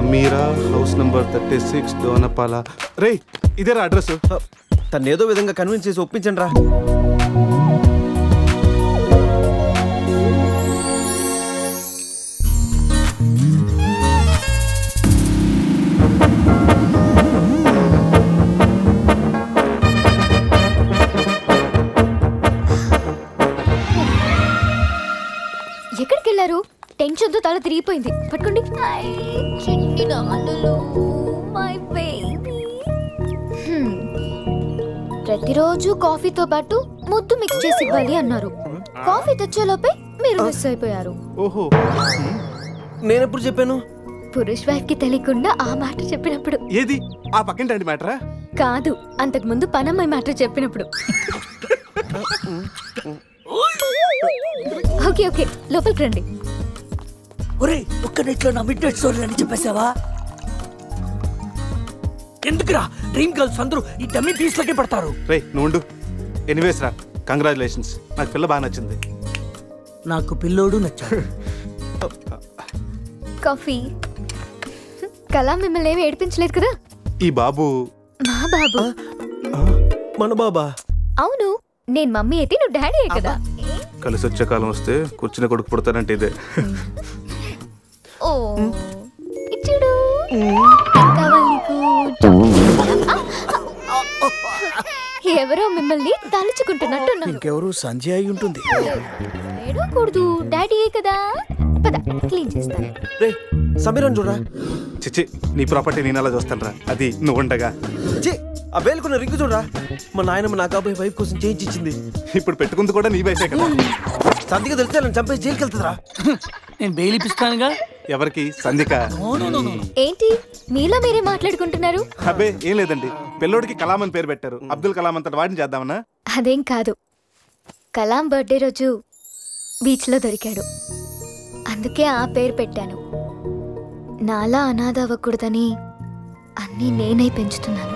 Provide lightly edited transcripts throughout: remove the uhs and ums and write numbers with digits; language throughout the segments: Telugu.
Sameera house number 36 Dona Paula. రే ఇదేరా అడ్రస్. తను ఏదో విధంగా కన్విన్స్ చేసి ఒప్పించండి రా. ఎక్కడికి వెళ్ళారు? టెన్షన్తో తల తిరిగిపోయింది. పట్టుకోండి. ప్రతిరోజు కాఫీతో పాటు ముద్దు మిక్స్ చేసి ఇవ్వాలి అన్నారు. కాఫీ తెచ్చేలోపే మీరు మిస్ అయిపోయారు. ఓహో, నేనెప్పుడు చెప్పాను? పురుష్ వైఫ్ కి తెలియకుండా ఆ మాట చెప్పినప్పుడు. ఏది ఆ పక్కింటి మ్యాటరా? కాదు, అంతకు ముందు పనమ్మాయి మాట చెప్పినప్పుడు. ఓకే ఓకే, లోపలికి రండి. ఒరే, ఒక్క నెట్లో నా మిడ్ నైట్ స్టోరీ అని చెప్పేసావా? ఎందుకురా డ్రీమ్ గర్ల్స్ అందరూ ఈ డమ్మీ పీస్లకే పడతారు? రే నువ్వు ఎనీవేస్ రా, కంగ్రాచులేషన్స్. నాకు పిల్ల బాగా నచ్చింది. నాకు పిల్లోడు నచ్చాడు. కాఫీ. కళ మిమ్మల్ని ఏమి ఏడిపించలేదు కదా? ఈ బాబు మా బాబు. మన బాబా? అవును, నేను మమ్మీ అయితే నువ్వు డాడీ కదా. కలిసి వచ్చే కాలం వస్తే కూర్చుని కొడుకు పుడతానంటే ఇదే. ఓ ఇచ్చుడు. కావాలి నీకు. ఎవరో మిమ్మల్ని తలుచుకుంటున్నట్టున్నారు. ఇంకెవరు సంజయ్ అయి ఉంటుంది. ఏడవకూడదు, డాడీ కదా. పద క్లీన్ చేస్తాను. రే సమీరాన్ని చూడరా. చిచ్చి, నీ ప్రాపర్టీ నేను అలా చూస్తాను రా. అది నువ్వు ఉండగా. ఆ వేలుకున్న రింగు చూడరా. మా నాయనమ్మ నా కాబోయే వైఫ్ కోసం చేయించి ఇచ్చింది. ఇప్పుడు పెట్టుకుంది కూడా నీ వైఫే కదా. సంధిగా తెలిస్తే నన్ను చంపేసి జైలుకి వెళ్తుందిరా. నేను బెయిల్ ఇప్పిస్తానుగా. ఎవరికి? సంధిక. ఏంటి మీలో మీరే మాట్లాడుకుంటున్నారు? అబ్బే ఏం లేదండి, పిల్లోడికి కలాం అని పేరు పెట్టారు. అబ్దుల్ కలాం అంతటి వాడిని చేద్దామన్నా. అదేం కాదు, కలాం బర్త్డే రోజు బీచ్ లో దొరికాడు, అందుకే ఆ పేరు పెట్టాను. నాలా అనాథ అవ్వకూడదని అన్నీ నేనే పెంచుతున్నాను.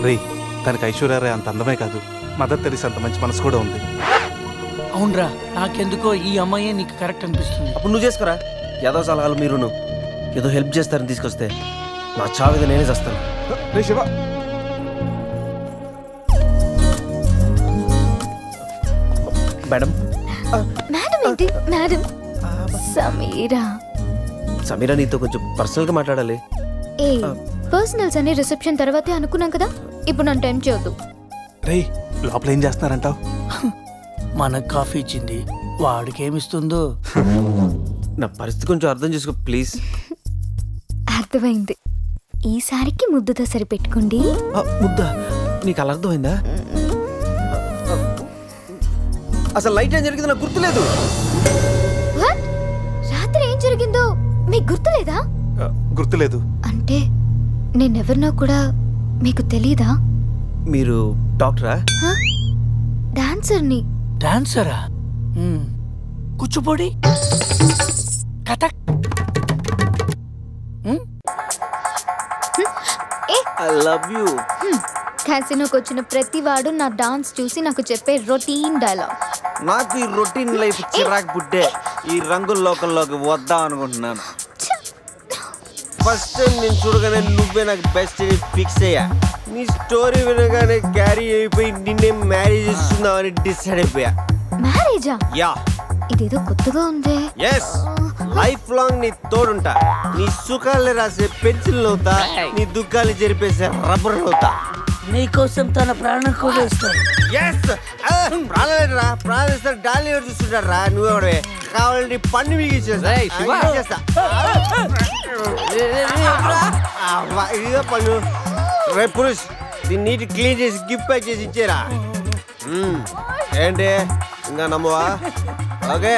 రే, తనకి ఐశ్వర్య అంత అందమే కాదు, మదర్ తెరీసా అంత మంచి మనసు కూడా ఉంది. అవునరా, నాకెందుకో ఈ అమ్మాయి నీకు కరెక్ట్ అనిపిస్తుంది. అప్పుడు నువ్వు చేసుకోరా. ఏదో సలహాలు మీరును ఏదో హెల్ప్ చేస్తారని తీసుకొస్తే నా చావిద నేనే చేస్తాను. రే శివ, మేడం. మేడం ఏంటి మేడం? సమీరా. సమీరా నీతో కొంచెం పర్సనల్ గా మాట్లాడాలి. ఏ పర్సనల్స్ అనే రిసెప్షన్ తర్వాతే అనుకున్నాం కదా, ఇప్పుడు నన్ను టైం చేయొద్దు. రే లోపల ఏం చేస్తున్నారంటావు? మనకు కాఫీ ఇచ్చింది, వాడికి ఏమిస్తుందో. నా పరిస్థితి కొంచెం అర్థం చేసుకో ప్లీజ్. అర్థమైంది, ఈసారికి ముద్దుతో సరిపెట్టుకోండి. ముద్ద నీకు అలా అర్థమైందా? అసలు లైట్ ఏం జరిగింది నాకు గుర్తులేదు. రాత్రి ఏం జరిగిందో మీకు గుర్తులేదా? గుర్తులేదు అంటే నేనెవరినో కూడా మీకు తెలీదా? మీరు డాక్టరా? డాన్సర్ని. డాన్సరా? Kuchipudi, Kathak. I love you. క్యాసినోకి వచ్చిన ప్రతి వాడు నా డాన్స్ చూసి నాకు చెప్పే రొటీన్ డైలాగ్. నాకు ఈ రొటీన్ లైఫ్ చిరాకు పుట్టే ఈ రంగుల లోకల్లోకి వద్దాం అనుకుంటున్నాను. ఫస్ట్ టైం నేను చూడగానే నువ్వే నాకు బెస్ట్ ఫిక్స్ అయ్యా. నీ స్టోరీ వినగానే క్యారీ అయిపోయి నిన్నే మ్యారేజ్ చేస్తున్నామని డిసైడ్ అయిపోయా. మ్యారేజా? యా. ఇదేదో కొత్తగా ఉందే. ఎస్, లైఫ్ లాంగ్ నీ తోడుంటా. నీ సుఖాలు రాసే పెన్సిల్ అవుతా, నీ దుఃఖాలు జరిపేసే రబ్బర్ అవుతా. నీకోసం తన ప్రాణం కూడా ఇస్తాడు. ప్రాణాలేరా, ప్రాణాలు ఇస్తాడు. డాలీ ఎవరు చూస్తుంటాడు రా, నువ్వెవడే కావాలంటే పన్ను మిగిచేస్తా. ఇదిగో పన్ను. రే పురుష్, దీన్ని నీటి క్లీన్ చేసి గిఫ్ట్ ప్యాక్ చేసి ఇచ్చేరా. ఏంటి ఇంకా నమ్మవా? ఓకే,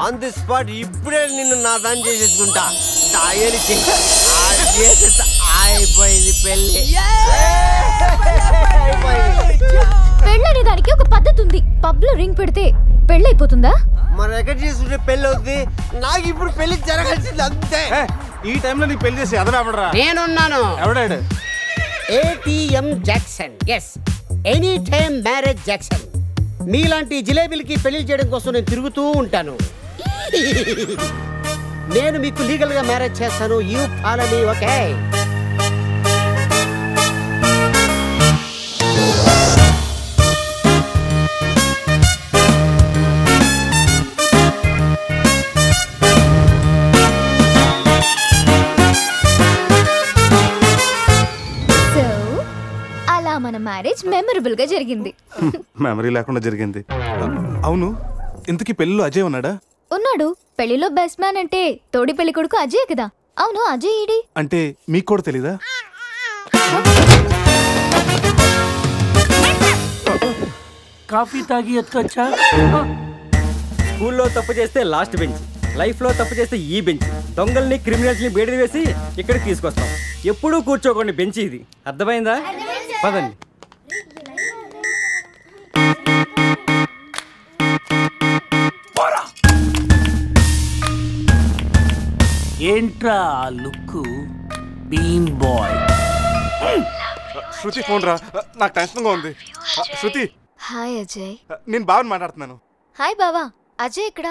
ఆన్ ది స్పాట్ ఇప్పుడే నిన్ను నా దాన్ని చేసేసుకుంటా. అయిపోయింది పెళ్ళి. పెళ్ళనే దానికి ఒక పద్ధతి ఉంది. పబ్ లో రింగ్ పెడితే పెళ్ళైపోతుందా? మనం ఎక్కడ చేసుకుంటే పెళ్ళి అవుతుంది. నాకు ఇప్పుడు పెళ్లి జరగాల్సింది అంతే. ఈ టైంలో నీకు పెళ్లి చేసి ఎదరాబడరా? నేనున్నాను. ఎవడాడు? ATM Jackson. Yes, any time marriage Jackson. మీలాంటి జిలేబీలకి పెళ్లి చేయడం కోసం నేను తిరుగుతూ ఉంటాను. నేను మీకు లీగల్ గా మ్యారేజ్ చేస్తాను. You follow me, okay? మన మ్యారేజ్ మెమరబుల్ గా జరిగింది. మెమరీ లేకుండా జరిగింది. అవును, ఇంతకీ పెళ్ళిలో అజయ్ ఉన్నాడా? ఉన్నాడు. పెళ్లిలో బెస్ట్ మ్యాన్ అంటే తోడి పెళ్లి కొడుకు అజయ్ కదా. అవును, అజయ్ ఈడి అంటే మీకు కూడా తెలీదా? కాఫీ తాగి ఎత్తుకొచ్చా. స్కూల్లో తప్పు చేస్తే లాస్ట్ బెంచ్, లైఫ్ లో తప్పు చేస్తే ఈ బెంచ్, దొంగల్ని క్రిమినల్స్ ని బేడి వేసి ఇక్కడికి తీసుకొస్తాం. ఎప్పుడూ కూర్చోకండి బెంచ్ ఇది, అర్థమైందా? పదండి. ఏంట్రా look bean boy? Shruti phone రా, నాకు టెన్షన్ గా ఉంది. శృతి. హాయ్ అజయ్. నేను బావని మాట్లాడుతున్నాను. హాయ్ బావా. అజయ్ ఇక్కడ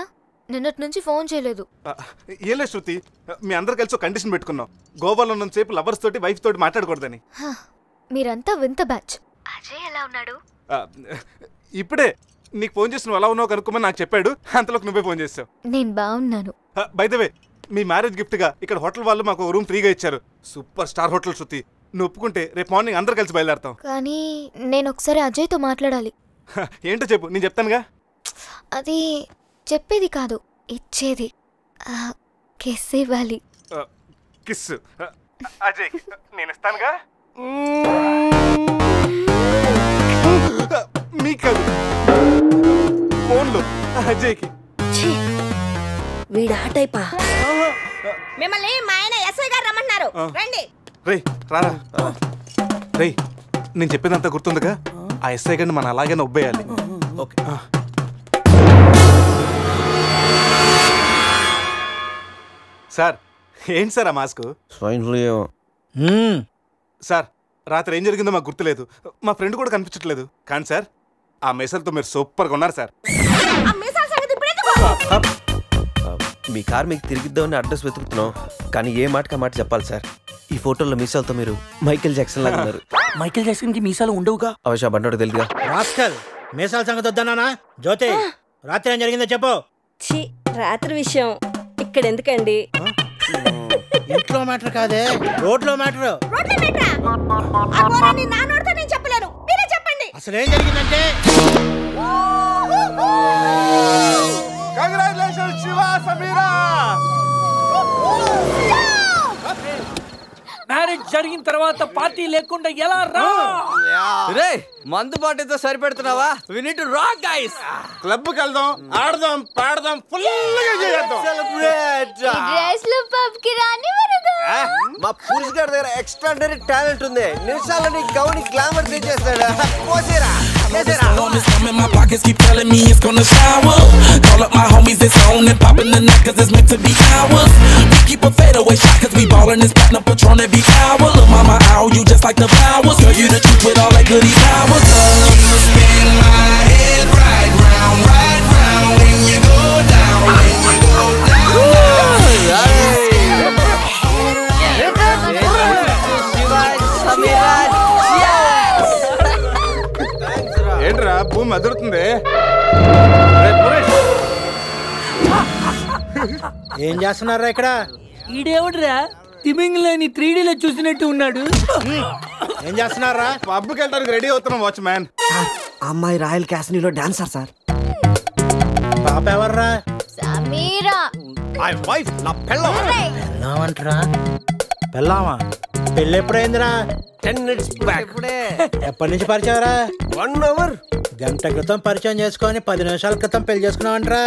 నిన్నటి నుంచి ఫోన్ చేయలేదు. ఏం లేదు శృతి, మీ అందరు కలిసి ఒక కండిషన్ పెట్టుకున్నాం. గోవాలో ఉన్నంతసేపు లవర్స్ తోటి వైఫ్ తోటి మాట్లాడకూడదని. మీరంతా వింత బ్యాచ్. అజయ్ ఎలా ఉన్నాడు? ఇప్పుడే నీకు ఫోన్ చేసి నువ్వు ఎలా ఉన్నావు కనుక్కోమని నాకు చెప్పాడు. అంతలోకి నువ్వే ఫోన్ చేసావు. నేను బాగున్నాను. By the way, me marriage gift గా ఇక్కడ హోటల్ వాళ్ళు మాకు రూమ్ ఫ్రీగా ఇచ్చారు. సూపర్ స్టార్ హోటల్ శృతి. నువ్వు ఒప్పుకుంటే రేపు మార్నింగ్ అందరు కలిసి బయలుదేరతాం. కానీ నేను ఒకసారి అజయ్తో మాట్లాడాలి. ఏంటో చెప్పు, నేను చెప్తానుగా. అది చెప్పేది కాదు, ఇచ్చేది. కిస్ ఇవ్వాలి. కిస్? అజయ్ నేను ఇస్తానుగా. మీకు ఫోన్లో అజయ్కి. వీడా టైపా? మిమ్మల్ని మా ఆయన ఎస్ఐ గారు రమ్మంటున్నారు, రండి. రే రారా. రే నేను చెప్పేదంతా గుర్తుందిగా? ఆ ఎస్ఐ గారిని మనం అలాగే ఒబ్బేయాలి. ఓకే. సార్ ఏంటి సార్ ఆ మాస్క్? Swine flu. సార్ రాత్రి ఏం జరిగిందో మాకు గుర్తులేదు. మా ఫ్రెండ్ కూడా కనిపించట్లేదు. కానీ సార్ ఆ మెసల్తో మీరు సూపర్గా ఉన్నారు సార్. మీ కార్ మీకు తిరిగిద్దామని అడ్రస్ వెతుకుతున్నాం, కానీ ఏ మాటకి మాట చెప్పాలి సార్. ఈ ఫోటోలో మీసాలతో మీరు మైకేల్ జాక్సన్ లాగా ఉన్నారు. మైకేల్ జాక్సన్ కి మీసాలు ఉండవుగా? అవశ్య బండోడు తెలుగుగా. రాస్కల్, మీసాల సంగతి వద్దన్నానా? జ్యోతి, రాత్రి ఏం జరిగిందో చెప్పు. రాత్రి విషయం ఇక్కడ ఎందుకండి? ఇంట్లో మ్యాటర్ కాదే, రోడ్లో మ్యాటర్. చెప్పలేను, మీరే చెప్పండి. అసలు ఏం జరిగిందంటే, కంగ్రాచులేషన్స్ శివ, సమీరా. మ్యారేజ్ జరిగిన తర్వాత పార్టీ లేకుండా ఎలా రా? రే మందు పార్టీతో సరిపెడుతున్నావా? We need to rock guys. Club కి వెళ్దాం, ఆడదాం, పాడదాం, ఫుల్ గా చేద్దాం. సెలబ్రేట్. డ్రెస్ లో పబ్ కి రాని వరగా మా పురుష్ గారి దగ్గర ఎక్స్ట్రాడనరీ టాలెంట్ ఉంది. నిమిషాలని గౌని గ్లామర్ తీసేస్తాడు. పోసేరా My pockets keep telling me it's gonna shower. Call up my homies, it's on and popping the night cause it's meant to be ours. We keep a fadeaway shot cause we ballin' this platinum Patron every hour. Look mama, ow, you just like the flowers. Girl, you the truth with all that goody powers. You spin my head right round when you go down, when you go down. ఏంట్రా భూమి అదురుతుంది? ఏం చేస్తున్నారా ఇక్కడ? ఈడేవడ్రా తిమింగ్లేని 3Dలో చూసినట్టు ఉన్నాడు. ఏం చేస్తున్నారా? పబ్కి వెళ్ళడానికి రెడీ అవుతున్నాం వాచ్ మ్యాన్. అమ్మాయి రాయల్ క్యాసినీలో డాన్సర్ సార్. పాప ఎవర్రా? సమీరా. వైఫ్ నా పెళ్ళాం. పెళ్ళామంటరా? పెళ్ళామా? పెళ్ళి ఎప్పుడైందిరా? 10 minutes back. ఎప్పటి నుంచి పరిచయరా? 1 hour. గంట క్రితం పరిచయం చేసుకొని 10 నిమిషాల క్రితం పెళ్లి చేసుకున్నావంటరా?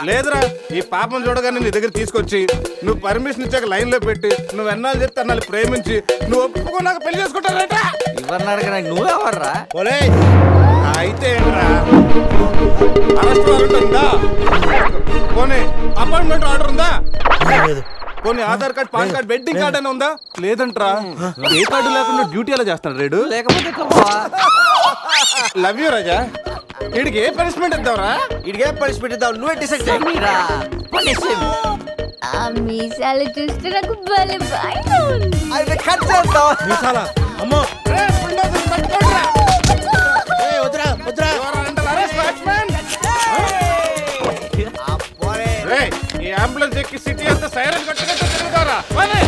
లేదురా, ఈ పాపం చూడగానే నీ దగ్గర తీసుకొచ్చి నువ్వు పర్మిషన్ ఇచ్చాక లైన్ లో పెట్టి నువ్వు ఎన్నాళ్ళు చెప్తే అన్నాళ్ళు ప్రేమించి నువ్వు ఒప్పుకున్నాక పెళ్లి చేసుకుంటారట. ఇవన్నీ నువ్వు ఎవర్రా? పోలీస్. అయితే ఏంట్రా, అరెస్ట్ వారెంట్ ఉందా? పోనీ అపాయింట్మెంట్ ఆర్డర్ ఉందా? పోనీ Aadhaar card, pan card, wedding card అని ఉందా? లేదంట్రా. ఏ కార్డు లేకుండా డ్యూటీ ఎలా చేస్తాడు రేడు? లేకపోతే లవ్ యూ రాజా. వీడికి ఏ పనిష్మెంట్ ఇద్దాంరా? ఇడిగే పనిష్మెంట్ ఇద్దాం, నువ్వే డిసైడ్ చేయి. ఆ మీసాలు చూస్తే నాకు భలే భయం ఉంది. అది కట్ చేద్దాం. మీసాలా? అమ్మో రే, bulldozer పట్టుకోండిరా. ఏయ్, వద్దురా వద్దురా. You are under arrest, watchman. అబ్బోరే. రే, ఈ అంబులెన్స్ ఎక్కి సిటీ అంతా సైరన్ కొట్టుకుంటూ తిరుగుతారా? పోనీ.